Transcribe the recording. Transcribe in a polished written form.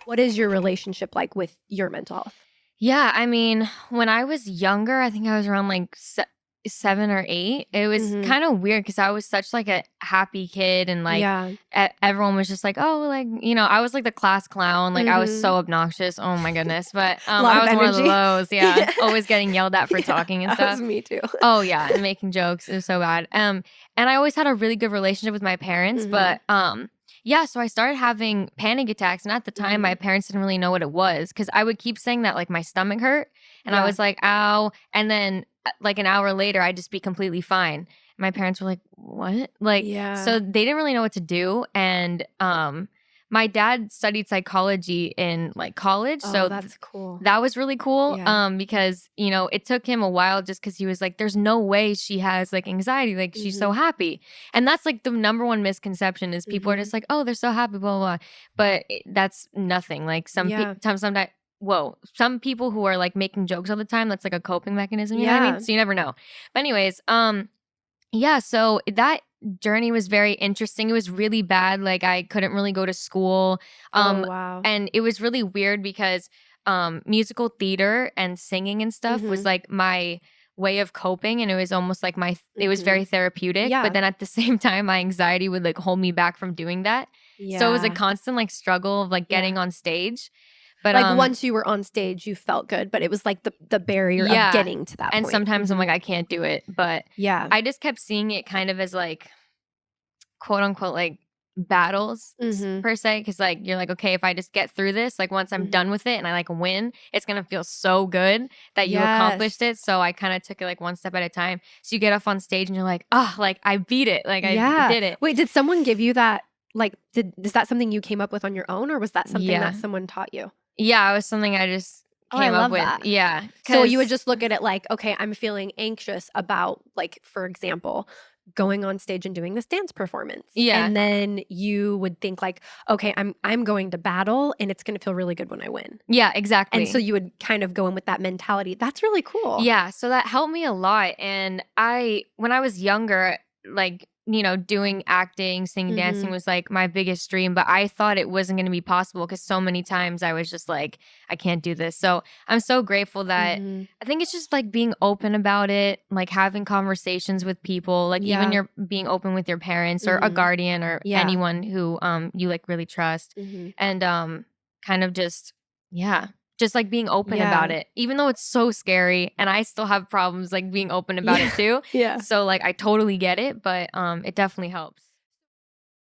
What is your relationship like with your mental health? Yeah, I mean, when I was younger, I think I was around like 7 or 8. It was kind of weird because I was such like a happy kid, and like everyone was just like, oh, like, I was like the class clown. Like I was so obnoxious. Oh my goodness. But I was one of those. Yeah, always getting yelled at for talking and stuff. That was me too. Oh yeah, and making jokes. It was so bad. And I always had a really good relationship with my parents, but yeah, so I started having panic attacks, and at the time my parents didn't really know what it was because I would keep saying that like my stomach hurt, and I was like, ow, and then like an hour later I'd just be completely fine. My parents were like, what? Like, so they didn't really know what to do. And my dad studied psychology in like college. So that's cool. That was really cool. Because, it took him a while just because he was like, there's no way she has like anxiety. Like she's so happy. And that's like the number one misconception is people are just like, oh, they're so happy, blah, blah, blah. But that's nothing. Like sometimes some people who are like making jokes all the time, that's like a coping mechanism. You know what I mean? So you never know. But anyways, yeah, so that journey was very interesting. It was really bad. Like I couldn't really go to school. Wow. And it was really weird because musical theater and singing and stuff was like my way of coping, and it was almost like it was very therapeutic. But then at the same time, my anxiety would like hold me back from doing that. So it was a constant like struggle of like getting on stage. But like once you were on stage, you felt good, but it was like the barrier of getting to that point. And sometimes I'm like, I can't do it. But I just kept seeing it kind of as like, quote unquote, like battles per se. Cause like, you're like, okay, if I just get through this, like once I'm done with it and I like win, it's going to feel so good that you accomplished it. So I kind of took it like one step at a time. So you get off on stage and you're like, oh, like I beat it. Like I did it. Wait, did someone give you that? Like, is that something you came up with on your own, or was that something that someone taught you? Yeah, it was something I just came up with. That. Yeah. So you would just look at it like, okay, I'm feeling anxious about, like, for example, going on stage and doing this dance performance. Yeah. And then you would think like, okay, I'm going to battle and it's going to feel really good when I win. Yeah, exactly. And so you would kind of go in with that mentality. That's really cool. Yeah. So that helped me a lot. And when I was younger, like, doing acting, singing, dancing was like my biggest dream, but I thought it wasn't going to be possible because so many times I was just like, I can't do this. So I'm so grateful that I think it's just like being open about it, like having conversations with people, like even you're being open with your parents or a guardian or anyone who you like really trust, and kind of just like being open about it, even though it's so scary, and I still have problems like being open about it too. So like I totally get it, but it definitely helps.